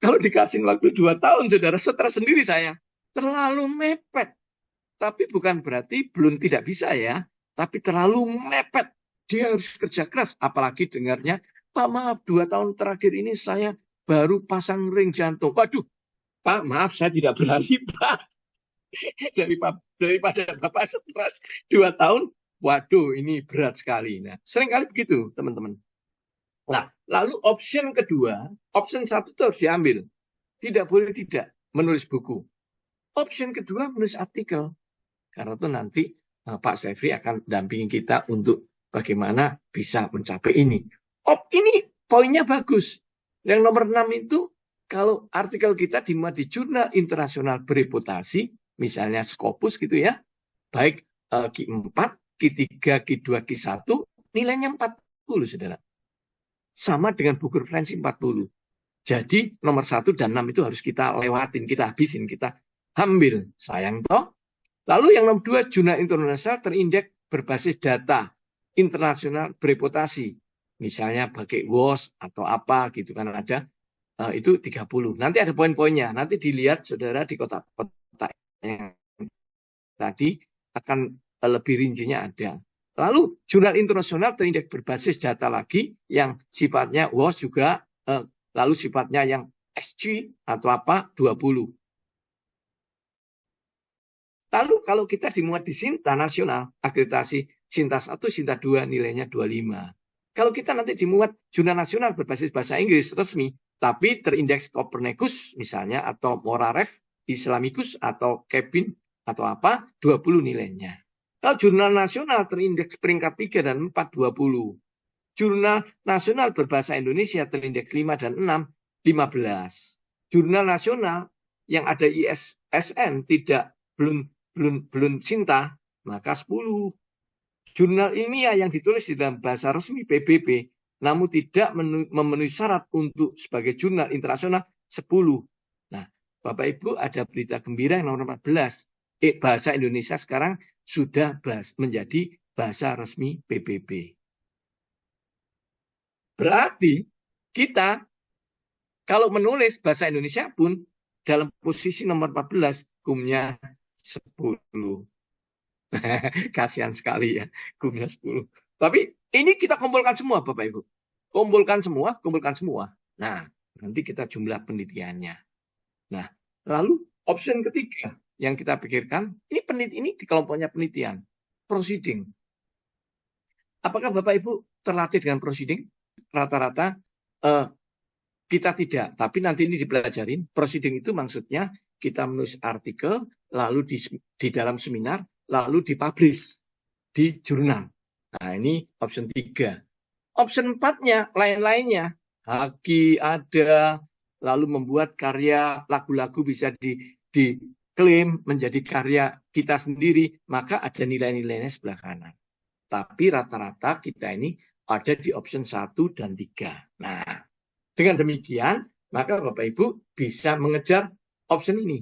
Kalau dikasih waktu 2 tahun, saudara, stres sendiri saya. Terlalu mepet. Tapi bukan berarti belum tidak bisa ya. Tapi terlalu mepet. Dia harus kerja keras. Apalagi dengarnya, Pak maaf 2 tahun terakhir ini saya baru pasang ring jantung. Waduh, Pak maaf saya tidak berani Pak. Daripada Bapak stres 2 tahun, waduh ini berat sekali. Nah, seringkali begitu teman-teman. Nah, lalu option kedua, option 1 itu harus diambil. Tidak boleh tidak menulis buku. Option kedua menulis artikel. Karena itu nanti Pak Sefri akan dampingi kita untuk bagaimana bisa mencapai ini. Ini poinnya bagus. Yang nomor 6 itu, kalau artikel kita dimuat di jurnal internasional bereputasi, misalnya Scopus gitu ya, baik Q4, Q3, Q2, Q1, nilainya 40, saudara. Sama dengan buku referensi 40. Jadi nomor 1 dan 6 itu harus kita lewatin, kita habisin, kita ambil. Sayang toh. Lalu yang nomor 2, jurnal internasional terindeks berbasis data internasional bereputasi. Misalnya pakai WOS atau apa gitu kan ada, itu 30. Nanti ada poin-poinnya. Nanti dilihat saudara di kotak-kotak yang tadi akan lebih rincinya ada. Lalu jurnal internasional terindeks berbasis data lagi yang sifatnya WOS juga, lalu sifatnya yang SG atau apa 20. Lalu kalau kita dimuat di Sinta nasional, akreditasi Sinta 1, Sinta 2 nilainya 25. Kalau kita nanti dimuat jurnal nasional berbasis bahasa Inggris resmi, tapi terindeks Copernicus misalnya, atau Moraref, Islamicus, atau Kebin, atau apa, 20 nilainya. Kalau jurnal nasional terindeks peringkat 3 dan 4, 20. Jurnal nasional berbahasa Indonesia terindeks 5 dan 6, 15. Jurnal nasional yang ada ISSN belum cinta, maka 10. Jurnal ilmiah yang ditulis di dalam bahasa resmi PBB, namun tidak memenuhi syarat untuk sebagai jurnal internasional, 10. Nah, Bapak Ibu, ada berita gembira yang nomor 14. Bahasa Indonesia sekarang sudah menjadi bahasa resmi PBB. Berarti kita kalau menulis bahasa Indonesia pun dalam posisi nomor 14, kumnya 10. Kasihan sekali ya, kumnya 10. Tapi ini kita kumpulkan semua Bapak Ibu. Kumpulkan semua. Nah, nanti kita jumlah penelitiannya. Nah, lalu option ketiga yang kita pikirkan, ini di kelompoknya penelitian, proceeding. Apakah Bapak Ibu terlatih dengan proceeding? Rata-rata kita tidak, tapi nanti ini dipelajarin. Proceeding itu maksudnya kita menulis artikel, lalu di dalam seminar, lalu dipublish di jurnal. Nah, ini option 3. Option 4-nya, lain-lainnya. Haki ada, lalu membuat karya, lagu-lagu bisa diklaim menjadi karya kita sendiri, maka ada nilai-nilainya sebelah kanan. Tapi rata-rata kita ini ada di option 1 dan 3. Nah, dengan demikian, maka Bapak Ibu bisa mengejar option ini.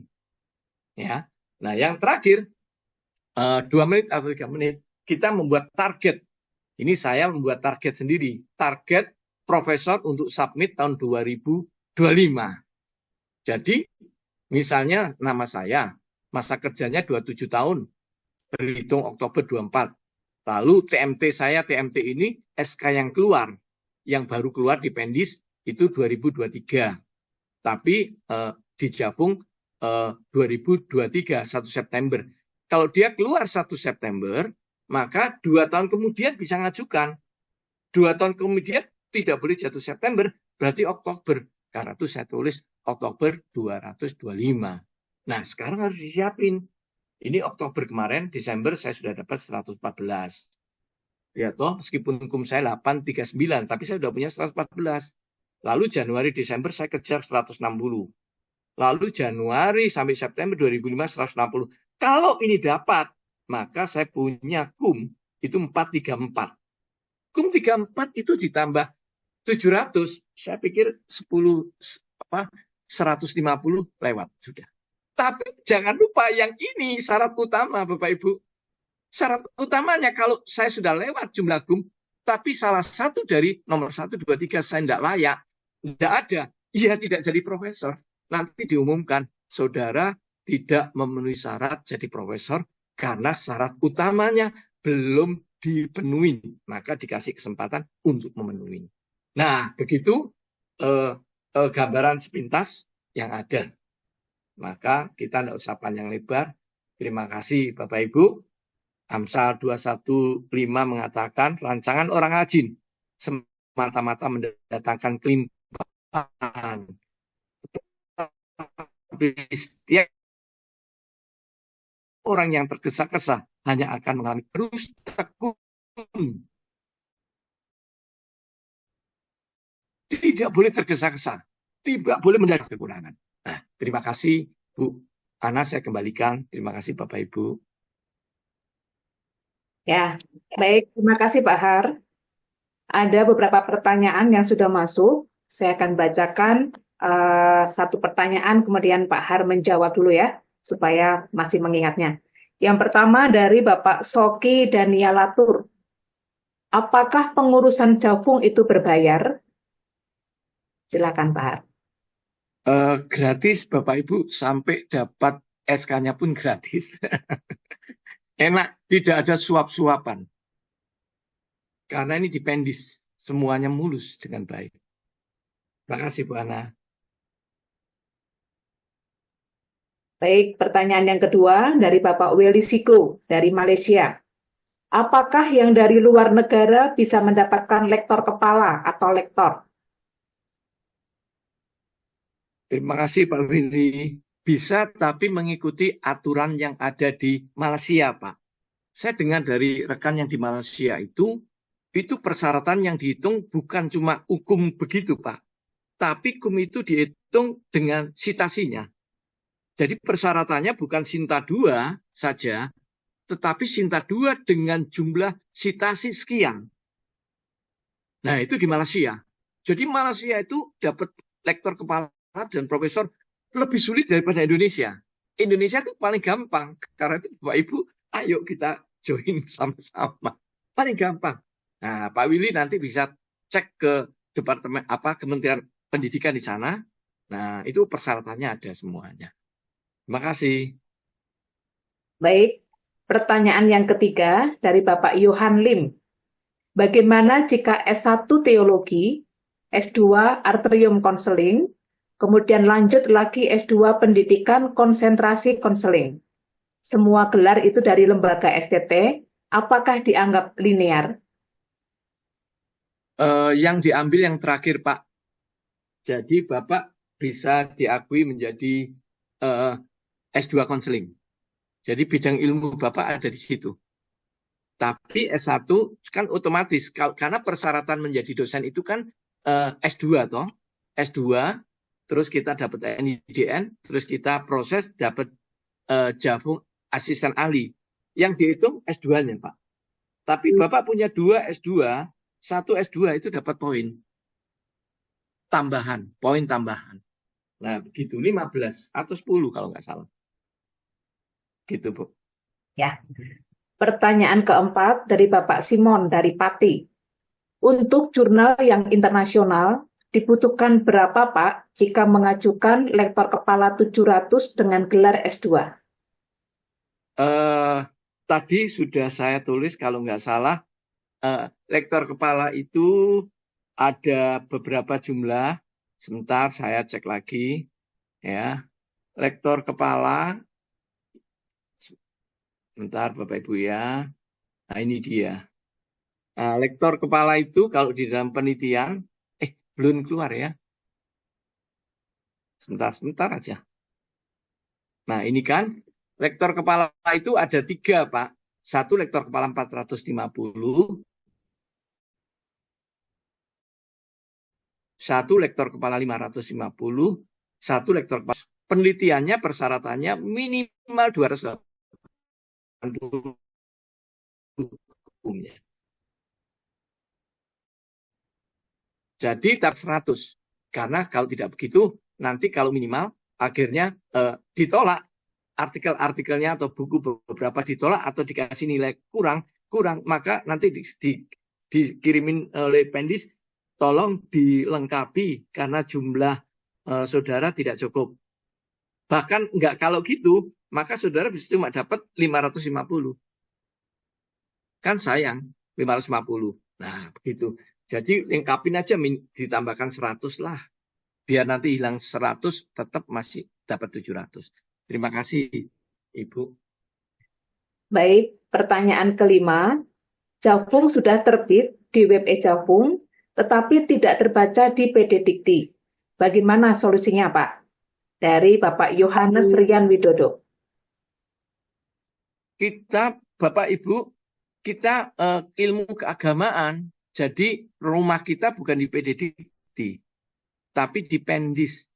Ya. Nah, yang terakhir, 2 menit atau 3 menit, kita membuat target. Ini saya membuat target sendiri. Target profesor untuk submit tahun 2025. Jadi, misalnya nama saya, masa kerjanya 27 tahun, berhitung Oktober 24. Lalu TMT saya, TMT ini SK yang keluar, yang baru keluar di Pendis, itu 2023. Tapi di Jabung 2023, 1 September. Kalau dia keluar 1 September, maka 2 tahun kemudian bisa ngajukan. 2 tahun kemudian tidak boleh jatuh September, berarti Oktober. Karena itu saya tulis Oktober 225. Nah, sekarang harus disiapin. Ini Oktober kemarin, Desember saya sudah dapat 114. Ya toh, meskipun hukum saya 839, tapi saya sudah punya 114. Lalu Januari, Desember saya kejar 160. Lalu Januari sampai September 2005 160. Kalau ini dapat, maka saya punya KUM itu 434. KUM 34 itu ditambah 700, saya pikir 150 lewat sudah. Tapi jangan lupa yang ini syarat utama Bapak Ibu. Syarat utamanya kalau saya sudah lewat jumlah KUM, tapi salah satu dari nomor 1, 2, 3 saya tidak layak, tidak ada, ya tidak jadi profesor. Nanti diumumkan, saudara tidak memenuhi syarat jadi profesor karena syarat utamanya belum dipenuhi. Maka dikasih kesempatan untuk memenuhi. Nah, begitu gambaran sepintas yang ada. Maka kita tidak usah panjang lebar. Terima kasih Bapak Ibu. Amsal 215 mengatakan rancangan orang rajin semata-mata mendatangkan kelimpahan. Setiap orang yang tergesa-gesa hanya akan mengalami terus tekun. Tidak boleh tergesa-gesa. Tidak boleh mendapat kekurangan. Nah, terima kasih Bu Ana, saya kembalikan. Terima kasih Bapak Ibu.
Ya, baik. Terima kasih Pak Har. Ada beberapa pertanyaan yang sudah masuk. Saya akan bacakan satu pertanyaan, kemudian Pak Har menjawab dulu ya, supaya masih mengingatnya. Yang pertama dari Bapak Soki Danialatur. Apakah pengurusan Jafung itu berbayar? Silakan Pak Har.
Gratis Bapak Ibu, sampai dapat SK-nya pun gratis. Enak, tidak ada suap-suapan. Karena ini dipendis, semuanya mulus dengan baik. Terima kasih Bu Ana.
Baik, pertanyaan yang kedua dari Bapak Willy Siko dari Malaysia. Apakah yang dari luar negara bisa mendapatkan lektor kepala atau lektor?
Terima kasih Pak Windy. Bisa, tapi mengikuti aturan yang ada di Malaysia, Pak. Saya dengar dari rekan yang di Malaysia itu persyaratan yang dihitung bukan cuma hukum begitu, Pak. Tapi hukum itu dihitung dengan citasinya. Jadi persyaratannya bukan Sinta 2 saja, tetapi Sinta 2 dengan jumlah citasi sekian. Nah, itu di Malaysia. Jadi Malaysia itu dapat lektor kepala dan profesor lebih sulit daripada Indonesia. Indonesia itu paling gampang. Karena itu Bapak Ibu, ayo kita join sama-sama. Paling gampang. Nah, Pak Willy nanti bisa cek ke departemen Kementerian Pendidikan di sana. Nah, itu persyaratannya ada semuanya. Terima kasih.
Baik, pertanyaan yang ketiga dari Bapak Yohan Lim. Bagaimana jika S1 Teologi, S2 Arterium Konseling, kemudian lanjut lagi S2 Pendidikan Konsentrasi Konseling? Semua gelar itu dari lembaga STT, apakah dianggap linear?
Yang diambil yang terakhir, Pak. Jadi Bapak bisa diakui menjadi S2 konseling. Jadi bidang ilmu Bapak ada di situ. Tapi S1 kan otomatis, karena persyaratan menjadi dosen itu kan S2 toh. S2, terus kita dapat NIDN, terus kita proses dapat Javung asisten ahli. Yang dihitung S2-nya, Pak. Tapi Bapak punya 2 S2, 1 S2 itu dapat poin tambahan. Nah, begitu 15 atau 10 kalau nggak salah. Gitu, Bu.
Ya. Pertanyaan keempat dari Bapak Simon dari Pati. Untuk jurnal yang internasional, dibutuhkan berapa Pak jika mengajukan lektor kepala 700 dengan gelar S2?
Tadi sudah saya tulis kalau nggak salah, lektor kepala itu ada beberapa jumlah. Sebentar saya cek lagi. Ya, lektor kepala. Sebentar Bapak Ibu ya. Nah ini dia. Nah, lektor kepala itu kalau di dalam penelitian, belum keluar ya. Sebentar aja. Nah ini kan, lektor kepala itu ada 3 Pak. Satu lektor kepala 450, satu lektor kepala 550, satu lektor kepala. Penelitiannya, persyaratannya minimal 280 hukumnya. Jadi tak 100. Karena kalau tidak begitu, nanti kalau minimal, akhirnya ditolak. Artikel-artikelnya atau buku beberapa ditolak atau dikasih nilai kurang, maka nanti dikirimin oleh Pendis, tolong dilengkapi karena jumlah saudara tidak cukup. Bahkan enggak, kalau gitu, maka saudara bisa cuma dapat 550. Kan sayang, 550. Nah, begitu. Jadi lengkapin aja, ditambahkan 100 lah. Biar nanti hilang 100, tetap masih dapat 700. Terima kasih, Ibu.
Baik, pertanyaan kelima. Javung sudah terbit di web e-Javung, tetapi tidak terbaca di PD Dikti. Bagaimana solusinya, Pak? Dari Bapak Yohanes Rian Widodo.
Kita, Bapak Ibu, kita ilmu keagamaan. Jadi rumah kita bukan di PD Dikti, tapi di Pendis,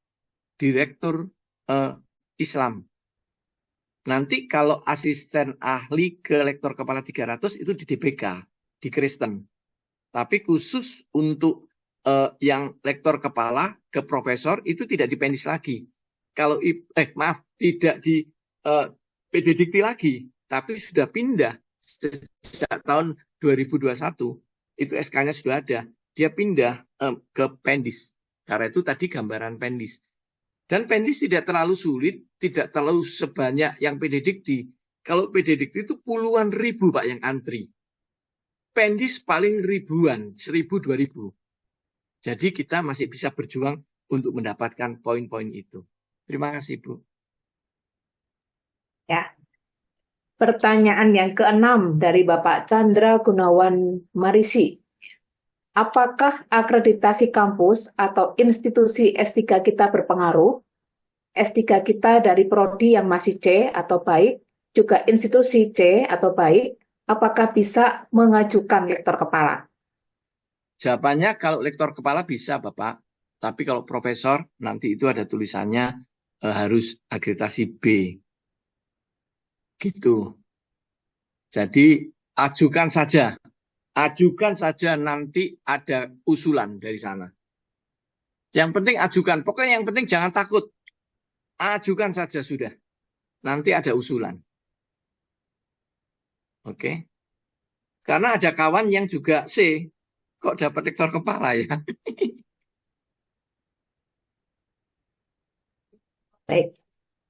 Direktur Islam. Nanti kalau asisten ahli ke lektor kepala 300 itu di DBK, di Kristen. Tapi khusus untuk yang lektor kepala ke profesor itu tidak di Pendis lagi. Kalau tidak di PD Dikti lagi, tapi sudah pindah sejak tahun 2021. Itu SK-nya sudah ada. Dia pindah ke Pendis. Karena itu tadi gambaran Pendis. Dan Pendis tidak terlalu sulit, tidak terlalu sebanyak yang PD Dikti. Kalau PD Dikti itu puluhan ribu Pak yang antri. Pendis paling ribuan, 1.000, 2.000. Jadi kita masih bisa berjuang untuk mendapatkan poin-poin itu. Terima kasih, Bu.
Ya. Pertanyaan yang keenam dari Bapak Chandra Gunawan Marisi. Apakah akreditasi kampus atau institusi S3 kita berpengaruh? S3 kita dari prodi yang masih C atau baik, juga institusi C atau baik, apakah bisa mengajukan lektor kepala?
Jawabannya kalau lektor kepala bisa, Bapak. Tapi kalau profesor, nanti itu ada tulisannya harus akreditasi B. Gitu. Jadi ajukan saja. Ajukan saja, nanti ada usulan dari sana. Yang penting ajukan. Pokoknya yang penting jangan takut. Ajukan saja sudah. Nanti ada usulan. Oke. Karena ada kawan yang juga C. Kok dapat lektor kepala ya?
Baik,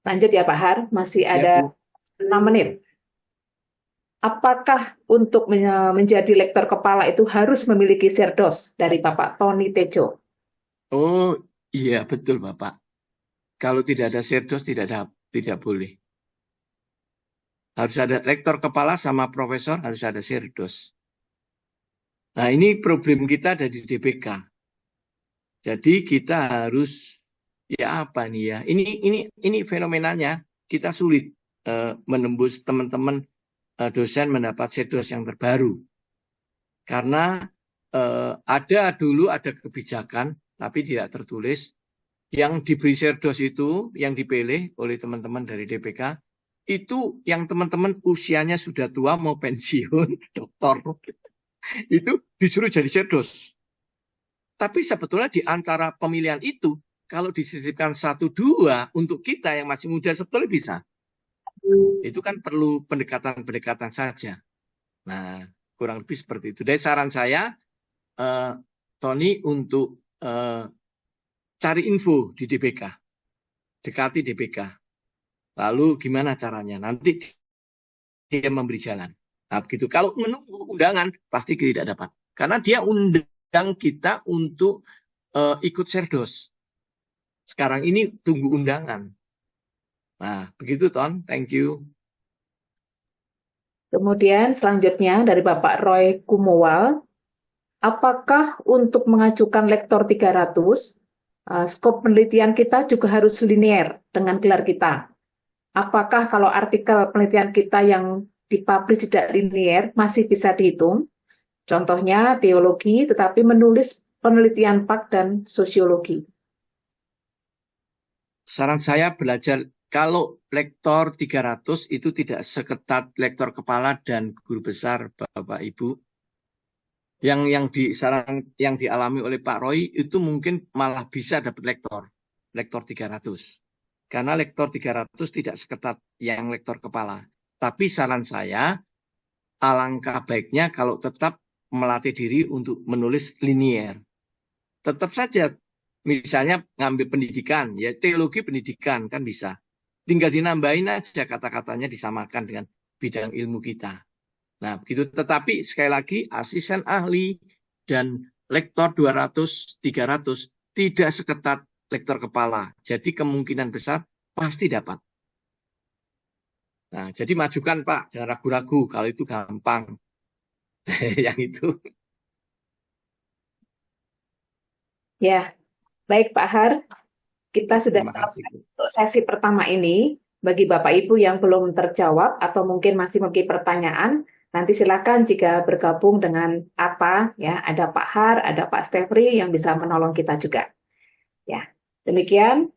lanjut ya Pak Har, masih
Ya,
ada
Bu.
6 menit. Apakah untuk menjadi lektor kepala itu harus memiliki Sirdos dari Bapak Tony Tejo?
Oh, iya betul Bapak. Kalau tidak ada Sirdos tidak boleh. Harus ada rektor kepala sama profesor, harus ada Sirdos. Nah, ini problem kita ada di DPK. Jadi kita harus ya apa nih ya? Ini fenomenanya kita sulit menembus teman-teman dosen mendapat Sirdos yang terbaru. Karena ada kebijakan tapi tidak tertulis yang diberi Sirdos itu yang dipilih oleh teman-teman dari DPK itu yang teman-teman usianya sudah tua mau pensiun doktor itu disuruh jadi Sirdos. Tapi sebetulnya di antara pemilihan itu kalau disisipkan 1-2 untuk kita yang masih muda sebetulnya bisa. Itu kan perlu pendekatan-pendekatan saja. Nah, kurang lebih seperti itu. Dari saran saya, Tony untuk cari info di DPK, dekati DPK. Lalu gimana caranya? Nanti dia memberi jalan. Nah, begitu. Kalau menunggu undangan, pasti tidak dapat. Karena dia undang kita untuk ikut Sirdos. Sekarang ini tunggu undangan. Nah, begitu, Ton. Thank you.
Kemudian selanjutnya dari Bapak Roy Kumowal, apakah untuk mengajukan lektor 300, skop penelitian kita juga harus linear dengan gelar kita? Apakah kalau artikel penelitian kita yang dipublish tidak linear masih bisa dihitung? Contohnya teologi, tetapi menulis penelitian PAK dan sosiologi.
Saran saya belajar, kalau lektor 300 itu tidak seketat lektor kepala dan guru besar, Bapak Ibu. Yang dialami oleh Pak Roy itu mungkin malah bisa dapat lektor 300. Karena lektor 300 tidak seketat yang lektor kepala. Tapi saran saya, alangkah baiknya kalau tetap melatih diri untuk menulis linier. Tetap saja, misalnya ngambil pendidikan, ya teologi pendidikan kan bisa. Tinggal dinambahin aja kata-katanya disamakan dengan bidang ilmu kita. Nah, begitu. Tetapi sekali lagi asisten ahli dan lektor 200, 300 tidak seketat lektor kepala. Jadi kemungkinan besar pasti dapat. Nah, jadi majukan Pak, jangan ragu-ragu kalau itu gampang. Yang itu.
Ya, baik Pak Har, kita sudah
Terima kasih.
selesai untuk sesi pertama ini. Bagi Bapak Ibu yang belum terjawab atau mungkin masih memiliki pertanyaan, nanti silakan jika bergabung dengan apa ya, ada Pak Har, ada Pak Stefri yang bisa menolong kita juga. Ya, demikian